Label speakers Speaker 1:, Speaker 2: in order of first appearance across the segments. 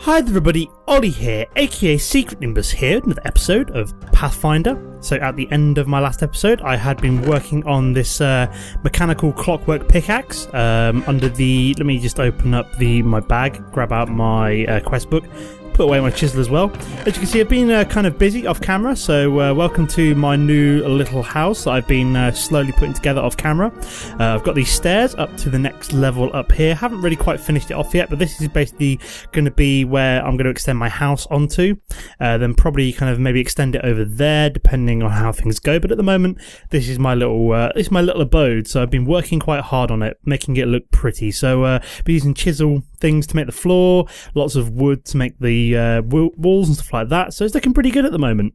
Speaker 1: Hi there everybody, Ollie here, aka Secret Nimbus here, another episode of Pathfinder. So at the end of my last episode, I had been working on this mechanical clockwork pickaxe under the... Let me just open up my bag, grab out my quest book, put away my chisel as well. As you can see, I've been kind of busy off camera, so welcome to my new little house that I've been slowly putting together off camera. I've got these stairs up to the next level up here. Haven't really quite finished it off yet, but this is basically going to be where I'm going to extend my house onto. Then probably kind of maybe extend it over there, depending on how things go. But at the moment, this is my little abode. So I've been working quite hard on it, making it look pretty. So be using chisel things to make the floor, lots of wood to make the walls and stuff like that, so it's looking pretty good at the moment.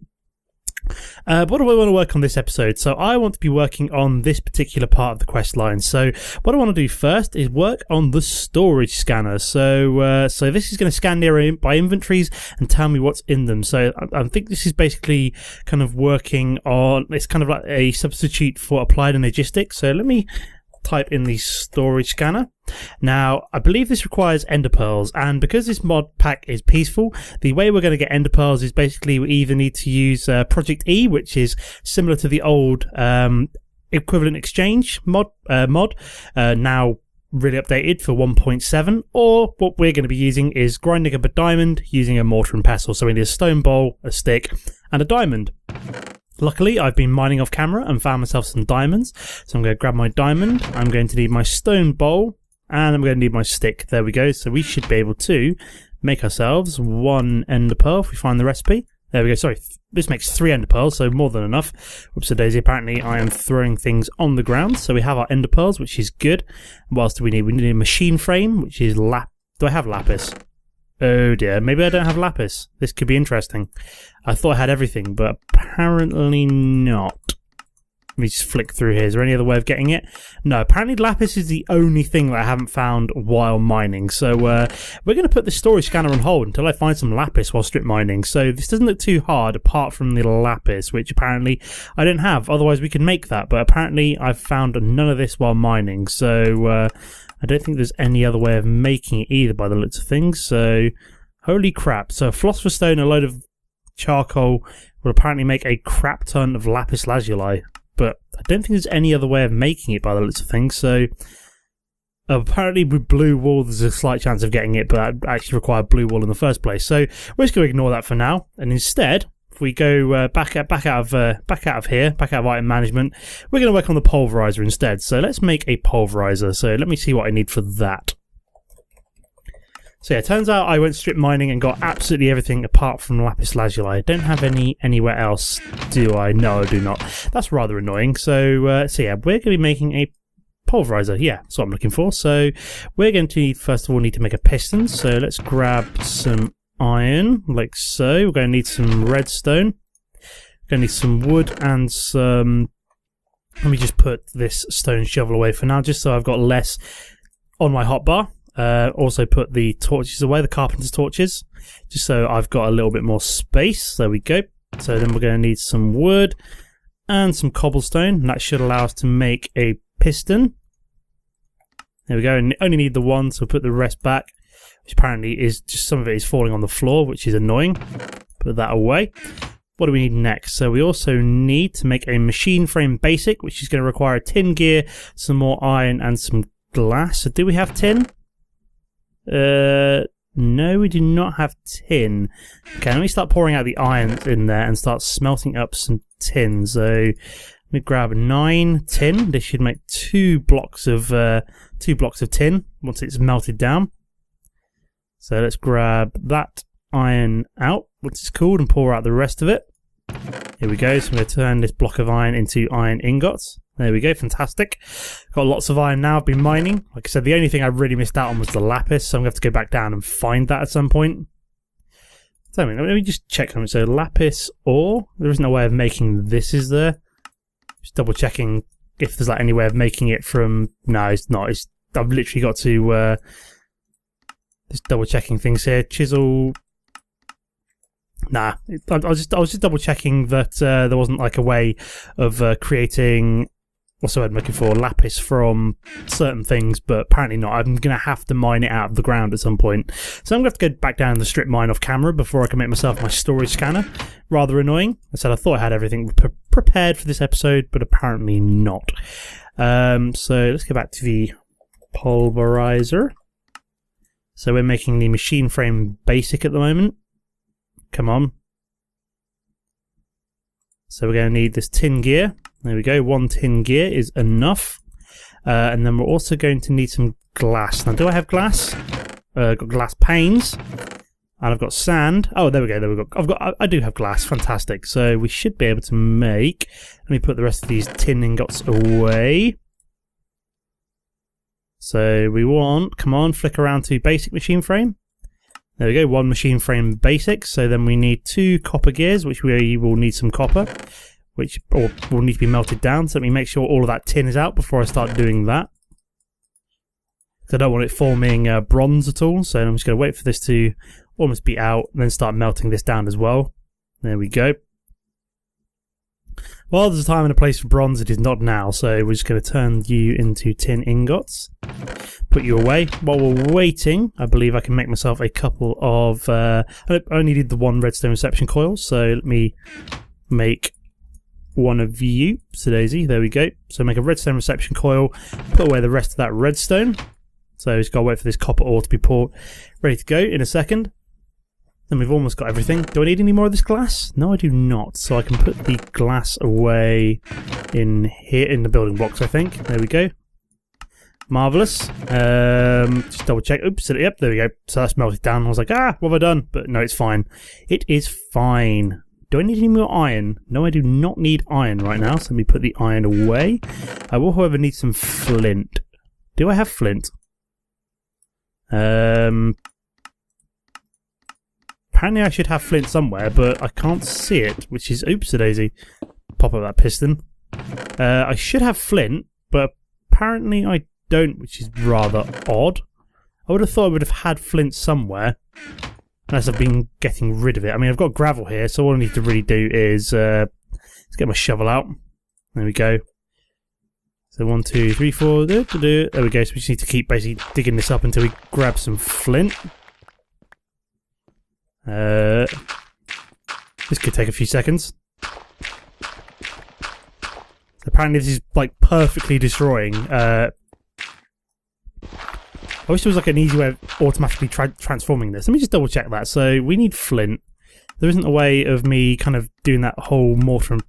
Speaker 1: What do I want to work on this episode? So I want to be working on this particular part of the quest line. So what I want to do first is work on the storage scanner. So this is going to scan the area by inventories and tell me what's in them. So I think this is basically kind of working on, it's kind of like a substitute for applied energistics. So let me type in the storage scanner. Now, I believe this requires ender pearls, and because this mod pack is peaceful, the way we're going to get ender pearls is basically we either need to use Project E, which is similar to the old equivalent exchange mod, now really updated for 1.7, or what we're going to be using is grinding up a diamond using a mortar and pestle. So we need a stone bowl, a stick, and a diamond. Luckily, I've been mining off camera and found myself some diamonds. So I'm going to grab my diamond, I'm going to need my stone bowl, and I'm going to need my stick. There we go. So we should be able to make ourselves one ender pearl if we find the recipe. There we go. Sorry, this makes 3 ender pearls, so more than enough. Whoops a daisy, apparently I am throwing things on the ground. So we have our ender pearls, which is good. What else do we need? We need a machine frame, which is Do I have lapis? Oh dear, maybe I don't have lapis. This could be interesting. I thought I had everything, but apparently not. Let me just flick through here. Is there any other way of getting it? No, apparently lapis is the only thing that I haven't found while mining. So we're going to put the storage scanner on hold until I find some lapis while strip mining. So this doesn't look too hard apart from the lapis, which apparently I don't have. Otherwise we can make that, but apparently I've found none of this while mining. So I don't think there's any other way of making it either by the looks of things. So holy crap. So a philosopher's stone, a load of charcoal will apparently make a crap ton of lapis lazuli. But I don't think there's any other way of making it by the looks of things. So apparently with blue wool there's a slight chance of getting it, but I actually require blue wool in the first place. So we're just going to ignore that for now. And instead, if we go back out of item management, we're going to work on the pulverizer instead. So let's make a pulverizer. So let me see what I need for that. So yeah, it turns out I went strip mining and got absolutely everything apart from lapis lazuli. I don't have any anywhere else, do I? No, I do not. That's rather annoying. So yeah, we're going to be making a pulverizer. Yeah, that's what I'm looking for. So we're going to first of all need to make a piston. So let's grab some iron, like so. We're going to need some redstone. We're going to need some wood and some... Let me just put this stone shovel away for now, just so I've got less on my hotbar. Also put the torches away, the carpenter's torches, just so I've got a little bit more space. There we go. So then we're going to need some wood and some cobblestone, and that should allow us to make a piston. There we go, and only need the one, so we'll put the rest back, which apparently is just some of it is falling on the floor, which is annoying. Put that away. What do we need next? So we also need to make a machine frame basic, which is going to require a tin gear, some more iron, and some glass. So do we have tin? No, we do not have tin. Okay, let me start pouring out the iron in there and start smelting up some tin. So let me grab 9 tin. This should make 2 blocks of tin once it's melted down. So let's grab that iron out once it's cooled and pour out the rest of it. Here we go. So I'm going to turn this block of iron into iron ingots. There we go, fantastic. Got lots of iron now, I've been mining. Like I said, the only thing I really missed out on was the lapis, so I'm going to have to go back down and find that at some point. So let me just check something. So lapis ore, there isn't a way of making this, is there? Just double checking if there's like any way of making it from... No, it's not. I've literally got to... just double checking things here. Chisel... Nah, I was just double checking that there wasn't like a way of creating Also, I'm looking for lapis from certain things, but apparently not. I'm going to have to mine it out of the ground at some point. So I'm going to have to go back down the strip mine off camera before I can make myself my storage scanner. Rather annoying. I said I thought I had everything prepared for this episode, but apparently not. So let's go back to the pulverizer. So we're making the machine frame basic at the moment. Come on. So we're going to need this tin gear. There we go, 1 tin gear is enough. And then we're also going to need some glass. Now, do I have glass? Got glass panes. And I've got sand. Oh, there we go, I do have glass, fantastic. So we should be able to make... Let me put the rest of these tin ingots away. So we want... Come on, flick around to basic machine frame. There we go, 1 machine frame basic. So then we need 2 copper gears, which we will need some copper. Which will need to be melted down, so let me make sure all of that tin is out before I start doing that. So I don't want it forming bronze at all, so I'm just going to wait for this to almost be out, and then start melting this down as well. There we go. Well, there's a time and a place for bronze, it is not now, so we're just going to turn you into tin ingots. Put you away. While we're waiting, I believe I can make myself a couple of... I only need the 1 redstone reception coil, so let me make... one of you, so Daisy, there we go. So make a redstone reception coil, put away the rest of that redstone. So just gotta wait for this copper ore to be poured, ready to go in a second. Then we've almost got everything. Do I need any more of this glass? No, I do not. So I can put the glass away in here, in the building blocks, I think. There we go. Marvellous. Just double check. Oops, yep, there we go. So that's melted down. I was like, what have I done? But no, it's fine. It is fine. Do I need any more iron? No, I do not need iron right now, so let me put the iron away. I will, however, need some flint. Do I have flint? Apparently I should have flint somewhere, but I can't see it, which is... Oops-a-daisy. Pop up that piston. I should have flint, but apparently I don't, which is rather odd. I would have thought I would have had flint somewhere. Unless I've been getting rid of it. I mean, I've got gravel here, so all I need to really do is let's get my shovel out. There we go. So 1, 2, 3, 4. There we go. So we just need to keep basically digging this up until we grab some flint. This could take a few seconds. So apparently this is like perfectly destroying. I wish there was like an easy way of automatically transforming this. Let me just double check that. So we need flint. There isn't a way of me kind of doing that whole mortar.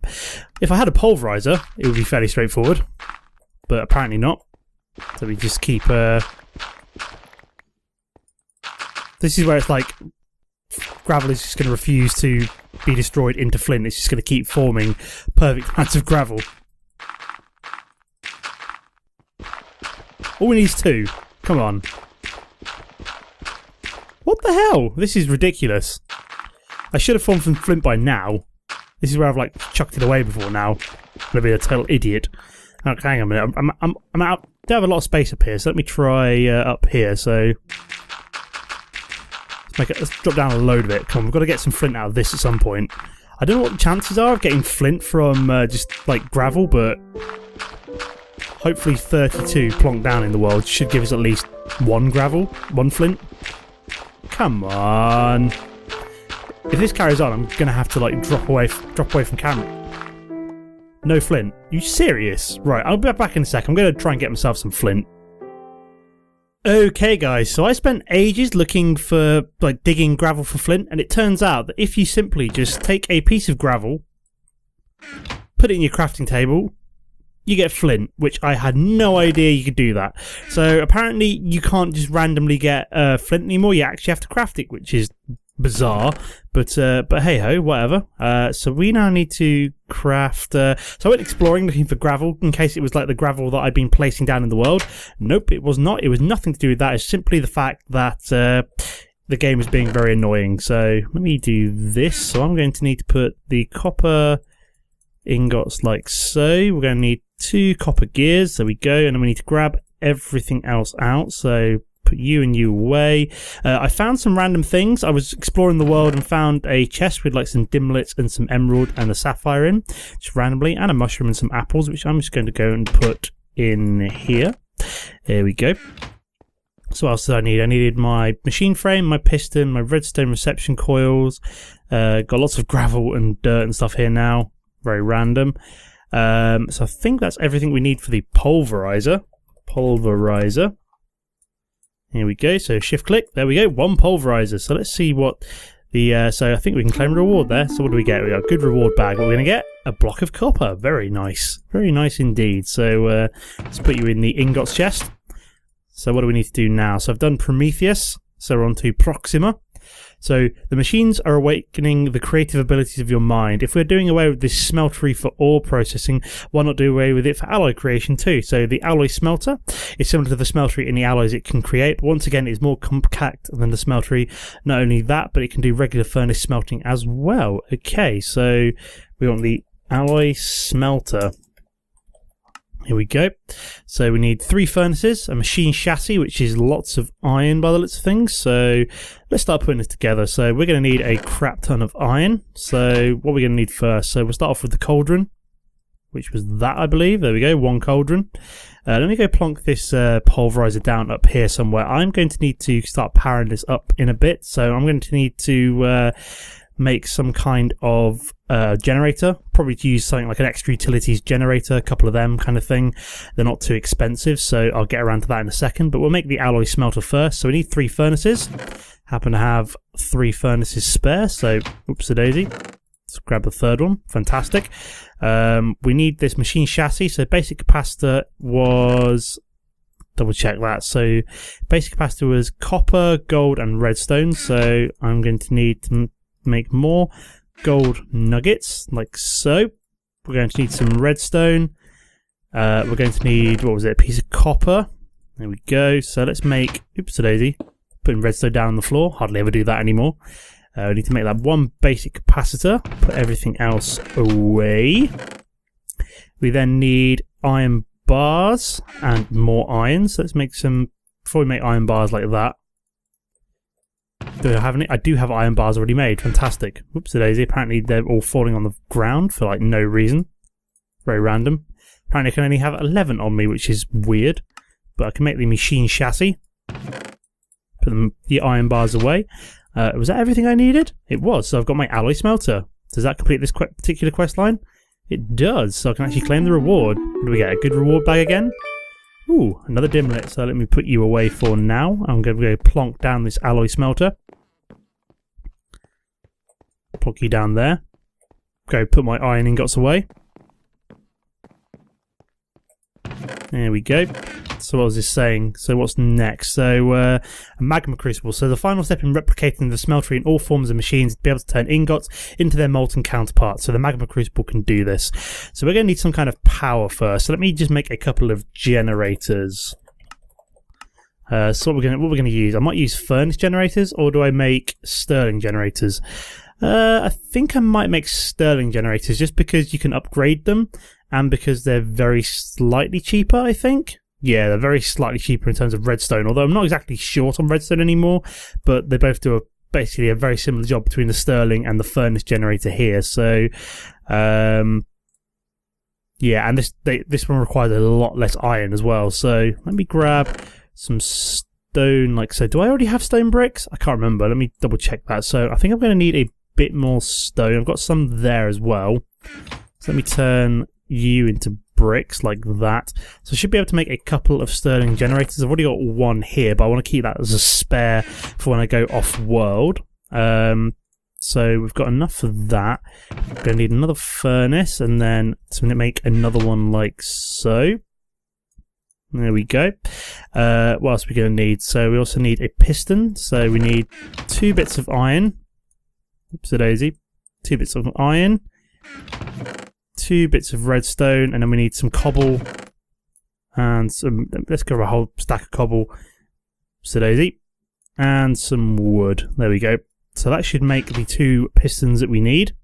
Speaker 1: If I had a pulverizer, it would be fairly straightforward. But apparently not. So we just keep... This is where it's like... Gravel is just going to refuse to be destroyed into flint. It's just going to keep forming perfect amounts of gravel. All we need is 2. Come on. What the hell? This is ridiculous. I should have formed from flint by now. This is where I've like chucked it away before now. I'm gonna be a total idiot. Okay, hang on a minute. I'm out. I have a lot of space up here, so let me try up here. So let's drop down a load of it. Come on, we've got to get some flint out of this at some point. I don't know what the chances are of getting flint from just like gravel, but hopefully 32 plonked down in the world should give us at least 1 gravel, 1 flint. Come on. If this carries on, I'm gonna have to like drop away from camera. No flint. You serious? Right, I'll be back in a sec. I'm gonna try and get myself some flint. Okay guys, so I spent ages looking for, like, digging gravel for flint, and it turns out that if you simply just take a piece of gravel, put it in your crafting table, you get flint, which I had no idea you could do that. So apparently you can't just randomly get flint anymore, you actually have to craft it, which is bizarre, but hey ho, whatever. So we now need to craft. So I went exploring looking for gravel in case it was like the gravel that I'd been placing down in the world. Nope, it was not. It was nothing to do with that. It's simply the fact that the game was being very annoying. So let me do this. So I'm going to need to put the copper ingots like so. We're going to need 2 copper gears. There we go. And then we need to grab everything else out. So put you and you away. I found some random things. I was exploring the world and found a chest with like some dimlets and some emerald and a sapphire in, just randomly, and a mushroom and some apples, which I'm just going to go and put in here. There we go. So what else did I need? I needed my machine frame, my piston, my redstone reception coils. Got lots of gravel and dirt and stuff here now. Very random. So I think that's everything we need for the pulverizer. Here we go. So shift click. There we go. One pulverizer. So let's see what the... so I think we can claim a reward there. So what do we get? We got a good reward bag. What we're going to get? A block of copper. Very nice. Very nice indeed. So let's put you in the ingots chest. So what do we need to do now? So I've done Prometheus, so we're on to Proxima. So the machines are awakening the creative abilities of your mind. If we're doing away with this smeltery for ore processing, why not do away with it for alloy creation too? So the alloy smelter is similar to the smeltery in the alloys it can create. Once again, it's more compact than the smeltery. Not only that, but it can do regular furnace smelting as well. Okay, so we want the alloy smelter. Here we go. So we need 3 furnaces, a machine chassis, which is lots of iron by the looks of things. So let's start putting this together. So we're going to need a crap ton of iron. So what we're going to need first. So we'll start off with the cauldron, which was that, I believe. There we go, 1 cauldron. Let me go plonk this pulverizer down up here somewhere. I'm going to need to start powering this up in a bit. So I'm going to need to make some kind of generator, probably to use something like an extra utilities generator, a couple of them kind of thing. They're not too expensive, so I'll get around to that in a second, but we'll make the alloy smelter first. So we need 3 furnaces. Happen to have 3 furnaces spare, so oops-a-daisy. Let's grab the 3rd one. Fantastic. We need this machine chassis, so basic capacitor was... double check that. So basic capacitor was copper, gold and redstone, so I'm going to need to make more gold nuggets, like so. We're going to need some redstone. We're going to need, what was it, a piece of copper. There we go. So let's make, oops-a-daisy, putting redstone down on the floor. Hardly ever do that anymore. We need to make that 1 basic capacitor. Put everything else away. We then need iron bars and more iron. So let's make some, before we make iron bars like that. Do I have any? I do have iron bars already made. Fantastic. Whoops-a-daisy. Apparently they're all falling on the ground for like no reason. Very random. Apparently I can only have 11 on me, which is weird. But I can make the machine chassis. Put the iron bars away. Was that everything I needed? It was. So I've got my alloy smelter. Does that complete this particular quest line? It does. So I can actually claim the reward. What do we get? A good reward bag again? Ooh, another dimlet, so let me put you away for now. I'm going to go plonk down this alloy smelter. Plonk you down there. Go put my iron ingots away. There we go. So what was this saying? So what's next? So a magma crucible. So the final step in replicating the smeltery in all forms of machines to be able to turn ingots into their molten counterparts. So the magma crucible can do this. So we're going to need some kind of power first. So let me just make a couple of generators. So what we're going to use? I might use furnace generators, or do I make Stirling generators? I think I might make Stirling generators just because you can upgrade them and because they're very slightly cheaper, I think. Yeah, they're very slightly cheaper in terms of redstone, although I'm not exactly short on redstone anymore, but they both do basically a very similar job between the Stirling and the furnace generator here. So, yeah, and this one requires a lot less iron as well. So let me grab some stone, like so. Do I already have stone bricks? I can't remember. Let me double check that. So I think I'm going to need a bit more stone. I've got some there as well. So let me turn you into bricks like that. So I should be able to make a couple of Stirling generators. I've already got 1 here, but I want to keep that as a spare for when I go off-world. So we've got enough for that. We're going to need another furnace, and then so I'm going to make another one like so. There we go. What else are we going to need? So we also need a piston. So we need 2 bits of iron. Oops-a-daisy. 2 bits of iron. 2 bits of redstone, and then we need some cobble and some. Let's go a whole stack of cobble, oops-a-daisy, and some wood. There we go. So that should make the 2 pistons that we need.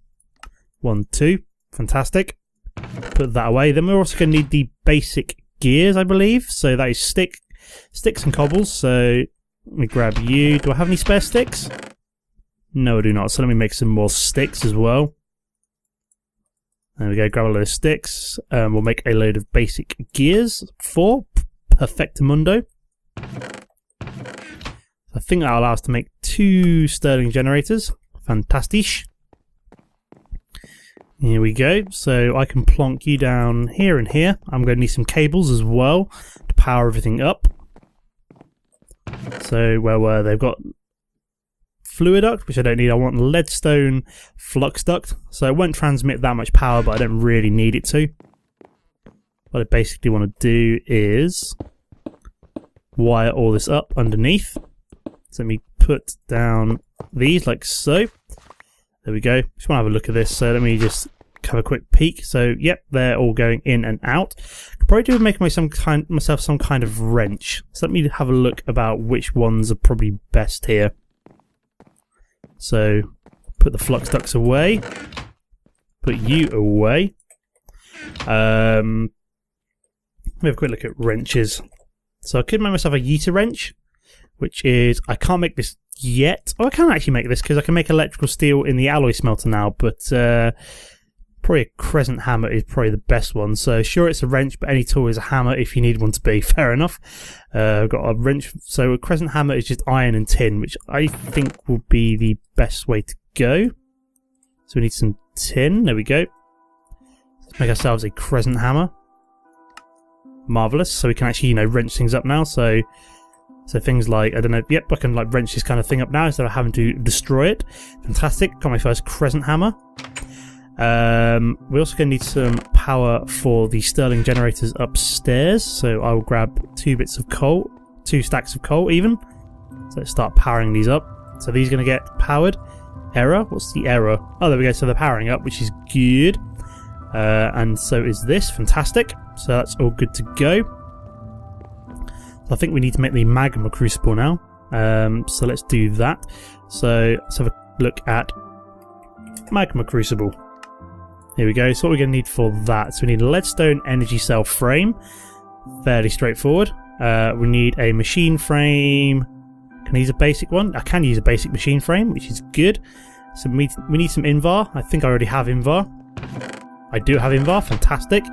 Speaker 1: 1, 2, fantastic. Put that away. Then we're also going to need the basic gears, I believe. So that is sticks and cobbles. So Let me grab you. Do I have any spare sticks? No, I do not. So let me make some more sticks as well. There we go. Grab a load of sticks. We'll make a load of basic gears for Perfectamundo. I think that'll allow us to make 2 Stirling generators. Fantastisch. Here we go. So I can plonk you down here and here. I'm going to need some cables as well to power everything up. So where were they? They've got fluid duct, which I don't need. I want leadstone flux duct. So it won't transmit that much power, but I don't really need it to. What I basically want to do is wire all this up underneath. So let me put down these like so. There we go. Just want to have a look at this. So let me just have a quick peek. So yep, they're all going in and out. Could probably do make myself some kind of wrench. So let me have a look about which ones are probably best here. So put the flux ducts away. Put you away. Let me have a quick look at wrenches. So I could make myself a Yeta wrench, which is, I can't make this yet. Oh, I can actually make this because I can make electrical steel in the alloy smelter now, but probably a crescent hammer is probably the best one. So sure, it's a wrench, but any tool is a hammer if you need one to be. Fair enough. I've got a wrench. So a crescent hammer is just iron and tin, which I think will be the best way to go. So we need some tin. There we go. Let's make ourselves a crescent hammer. Marvellous. So we can actually, wrench things up now. So things like, I don't know, yep, I can like wrench this kind of thing up now instead of having to destroy it. Fantastic. Got my first crescent hammer. We're also going to need some power for the Stirling generators upstairs. So I will grab 2 bits of coal, 2 stacks of coal even. So let's start powering these up. So these are going to get powered. Error? What's the error? Oh, there we go. So they're powering up, which is good. And so is this. Fantastic. So that's all good to go. So I think we need to make the magma crucible now. So let's do that. So let's have a look at magma crucible. Here we go. So what we're going to need for that. So we need a leadstone energy cell frame. Fairly straightforward. We need a machine frame. Can I use a basic one? I can use a basic machine frame, which is good. So we need some Invar. I think I already have Invar. I do have Invar. Fantastic.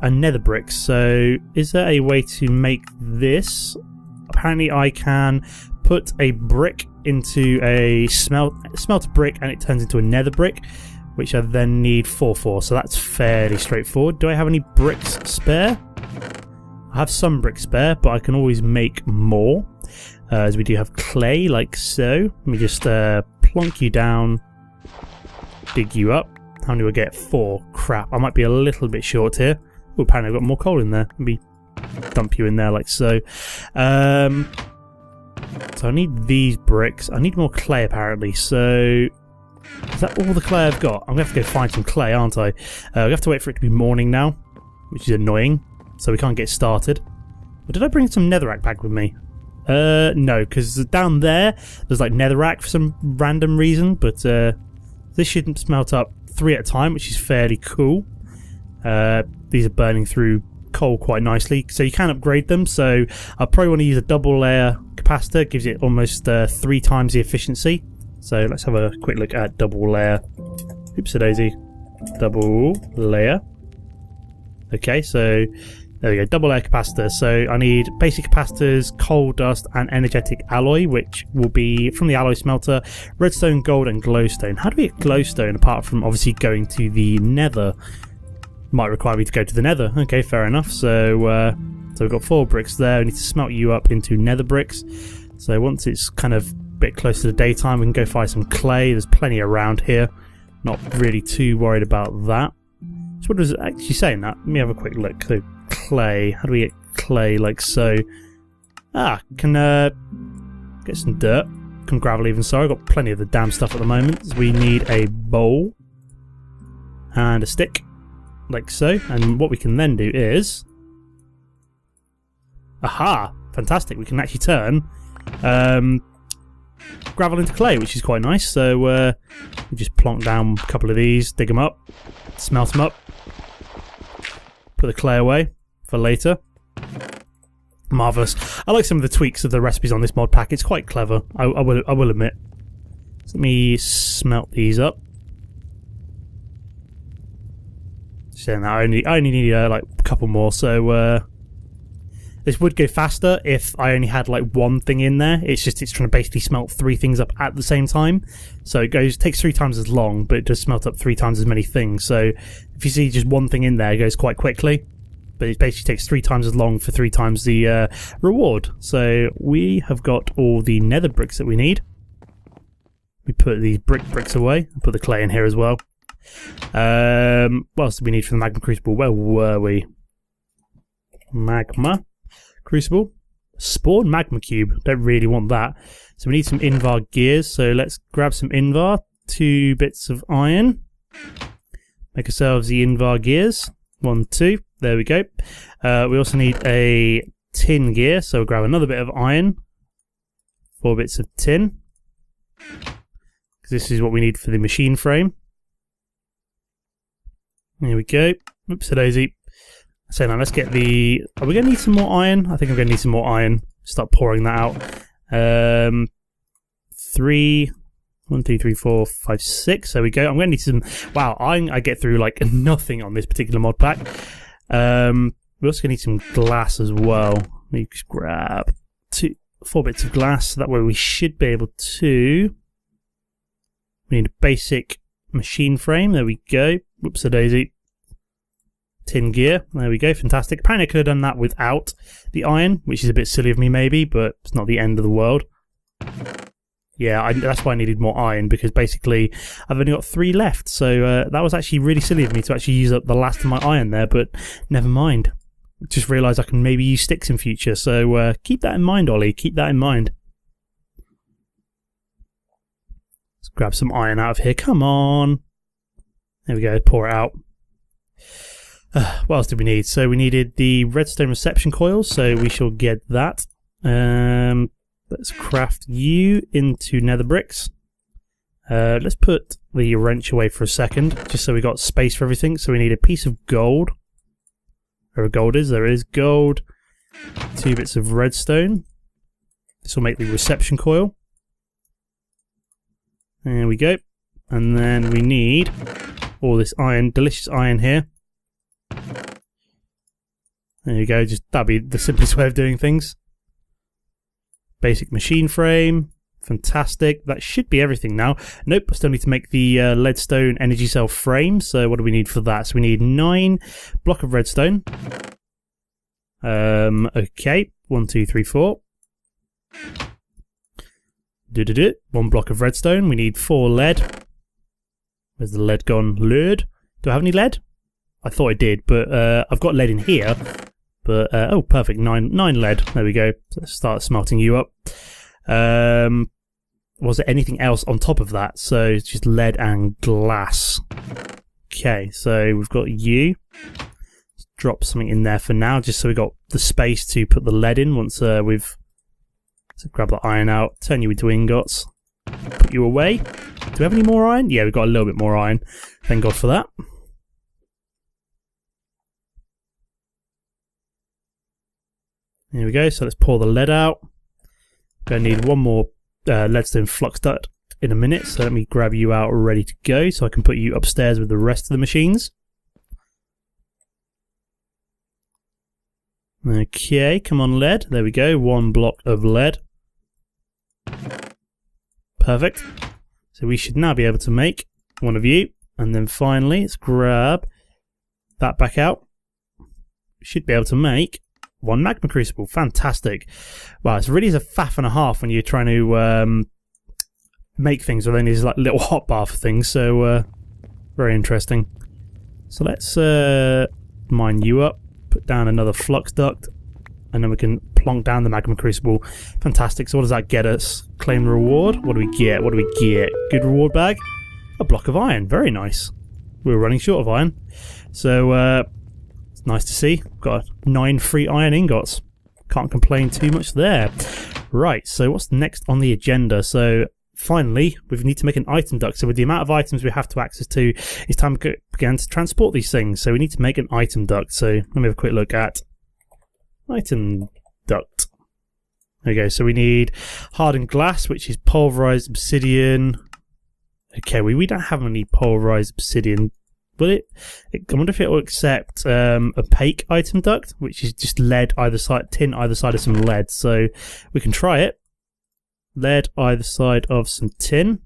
Speaker 1: And nether bricks. So is there a way to make this? Apparently I can put a brick into a smelter brick and it turns into a nether brick, which I then need 4 for. So that's fairly straightforward. Do I have any bricks spare? I have some bricks spare, but I can always make more. As we do have clay, like so. Let me just plonk you down, dig you up. How many do I get? 4. Crap, I might be a little bit short here. Oh, apparently I've got more coal in there. Let me dump you in there like so. So I need these bricks. I need more clay apparently. So is that all the clay I've got? I'm going to have to go find some clay, aren't I? We have to wait for it to be morning now, which is annoying. So we can't get started. But did I bring some netherrack back with me? No, because down there's like netherrack for some random reason. But this should smelt up 3 at a time, which is fairly cool. These are burning through coal quite nicely, so you can upgrade them. So I probably want to use a double layer capacitor. Gives it almost 3 times the efficiency. So let's have a quick look at double layer. Oops-a-daisy. Double layer. Okay, so there we go, double layer capacitor. So I need basic capacitors, coal dust, and energetic alloy, which will be from the alloy smelter, redstone, gold, and glowstone. How do we get glowstone apart from obviously going to the nether? Might require me to go to the nether. Okay, fair enough. So we've got 4 bricks there. We need to smelt you up into nether bricks. So once it's kind of a bit close to the daytime, we can go find some clay. There's plenty around here. Not really too worried about that. So what does it actually say in that? Let me have a quick look. So clay. How do we get clay? Like so. Can get some dirt. Some gravel even. So I've got plenty of the damn stuff at the moment. So we need a bowl and a stick. Like so, and what we can then do is, aha, fantastic, we can actually turn gravel into clay, which is quite nice. So we just plonk down a couple of these, dig them up, smelt them up, put the clay away for later. Marvellous. I like some of the tweaks of the recipes on this mod pack. It's quite clever, I will admit. So let me smelt these up. So now I only need like a couple more, so this would go faster if I only had like one thing in there. It's trying to basically smelt 3 things up at the same time. So it takes 3 times as long, but it does smelt up 3 times as many things. So if you see just one thing in there, it goes quite quickly. But it basically takes 3 times as long for 3 times the reward. So we have got all the nether bricks that we need. We put these bricks away. I'll put the clay in here as well. What else do we need for the magma crucible? Where were we? Magma crucible. Spawn magma cube. Don't really want that. So we need some invar gears. So let's grab some invar. 2 bits of iron. Make ourselves the invar gears. 1, 2. There we go. We also need a tin gear, so we'll grab another bit of iron. 4 bits of tin. This is what we need for the machine frame. There we go. Oops, a daisy. So now let's get the... Are we going to need some more iron? I think I'm going to need some more iron. Start pouring that out. 3... 1, 2, 3, 4, 5, 6. There we go. I'm going to need some... Wow, I get through like nothing on this particular mod pack. We also need some glass as well. Let me just grab 4 bits of glass. That way we should be able to... We need a basic machine frame. There we go. Whoops a daisy. Tin gear. There we go. Fantastic. Apparently I could have done that without the iron, which is a bit silly of me maybe, but it's not the end of the world. Yeah, that's why I needed more iron, because basically I've only got 3 left, so that was actually really silly of me to actually use up the last of my iron there, but never mind. Just realised I can maybe use sticks in future, so keep that in mind, Ollie, keep that in mind. Let's grab some iron out of here, come on! There we go, pour it out. What else did we need? So we needed the redstone reception coils, so we shall get that. Let's craft you into nether bricks. Let's put the wrench away for a second, just so we got space for everything. So we need a piece of gold. Where gold is, there is gold. 2 bits of redstone. This will make the reception coil. There we go. And then we need all this iron, delicious iron here. There you go, that'd be the simplest way of doing things. Basic machine frame, fantastic. That should be everything now. Nope, I still need to make the leadstone energy cell frame. So what do we need for that? So we need 9 block of redstone. Okay, 1, 2, 3, 4. 1 block of redstone. We need 4 lead. Where's the lead gone? Lead. Do I have any lead? I thought I did, but I've got lead in here. But, oh, perfect, 9 lead. There we go. So let's start smelting you up. Was there anything else on top of that? So it's just lead and glass. Okay, so we've got you. Let's drop something in there for now, just so we've got the space to put the lead in once we've... So grab the iron out, turn you into ingots, put you away. Do we have any more iron? Yeah, we've got a little bit more iron. Thank God for that. There we go, so let's pour the lead out. Gonna need 1 more leadstone flux duct in a minute, so let me grab you out ready to go so I can put you upstairs with the rest of the machines. Okay, come on lead, there we go, 1 block of lead. Perfect. So we should now be able to make 1 of you, and then finally let's grab that back out. We should be able to make 1 magma crucible. Fantastic. Wow, it really is a faff and a half when you're trying to make things with only these like little hotbar for things, so very interesting. So let's mine you up, put down another flux duct, and then we can plonk down the magma crucible. Fantastic. So what does that get us? Claim the reward. What do we get? What do we get? Good reward bag. A block of iron. Very nice. We were running short of iron. So it's nice to see. Got 9 free iron ingots. Can't complain too much there. Right, so what's next on the agenda? So finally, we need to make an item duct. So with the amount of items we have to access to, it's time to begin to transport these things. So we need to make an item duct. So let me have a quick look at item duct. Okay, so we need hardened glass, which is pulverized obsidian. Okay, we don't have any pulverized obsidian. Will it? I wonder if it will accept opaque item duct, which is just lead either side, tin either side of some lead. So we can try it. Lead either side of some tin.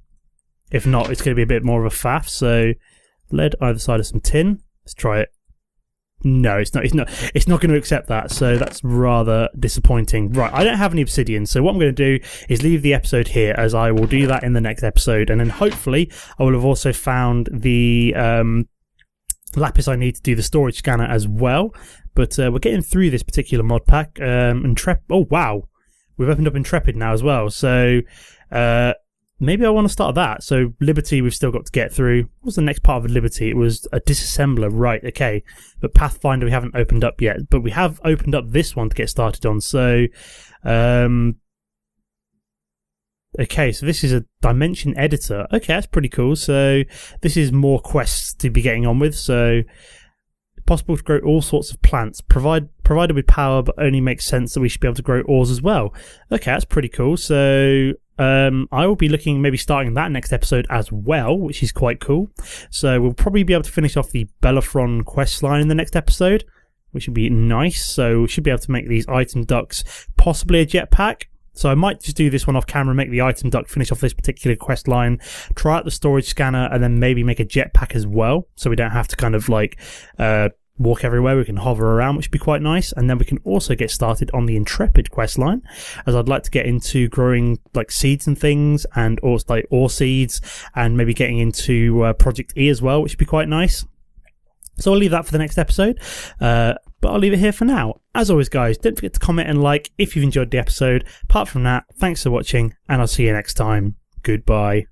Speaker 1: If not, it's going to be a bit more of a faff. So lead either side of some tin. Let's try it. No, it's not. It's not going to accept that. So that's rather disappointing. Right, I don't have any obsidian. So what I'm going to do is leave the episode here, as I will do that in the next episode, and then hopefully I will have also found the lapis I need to do the storage scanner as well. But we're getting through this particular mod pack. Oh wow, we've opened up Intrepid now as well. So maybe I want to start that. So Liberty we've still got to get through. What was the next part of Liberty? It was a disassembler, right? Okay, but Pathfinder we haven't opened up yet, but we have opened up this one to get started on. So okay, so this is a dimension editor. Okay, that's pretty cool. So this is more quests to be getting on with. So possible to grow all sorts of plants, provided with power, but only makes sense that we should be able to grow ores as well. Okay, that's pretty cool. So I will be looking, maybe starting that next episode as well, which is quite cool. So we'll probably be able to finish off the Bellerophon quest line in the next episode, which would be nice. So we should be able to make these item ducts, possibly a jetpack. So I might just do this one off camera, make the item duct, finish off this particular quest line, try out the storage scanner, and then maybe make a jetpack as well. So we don't have to kind of like walk everywhere. We can hover around, which would be quite nice. And then we can also get started on the Intrepid quest line, as I'd like to get into growing like seeds and things, and also like ore seeds, and maybe getting into Project E as well, which would be quite nice. So I'll leave that for the next episode, but I'll leave it here for now. As always, guys, don't forget to comment and like if you've enjoyed the episode. Apart from that, thanks for watching, and I'll see you next time. Goodbye.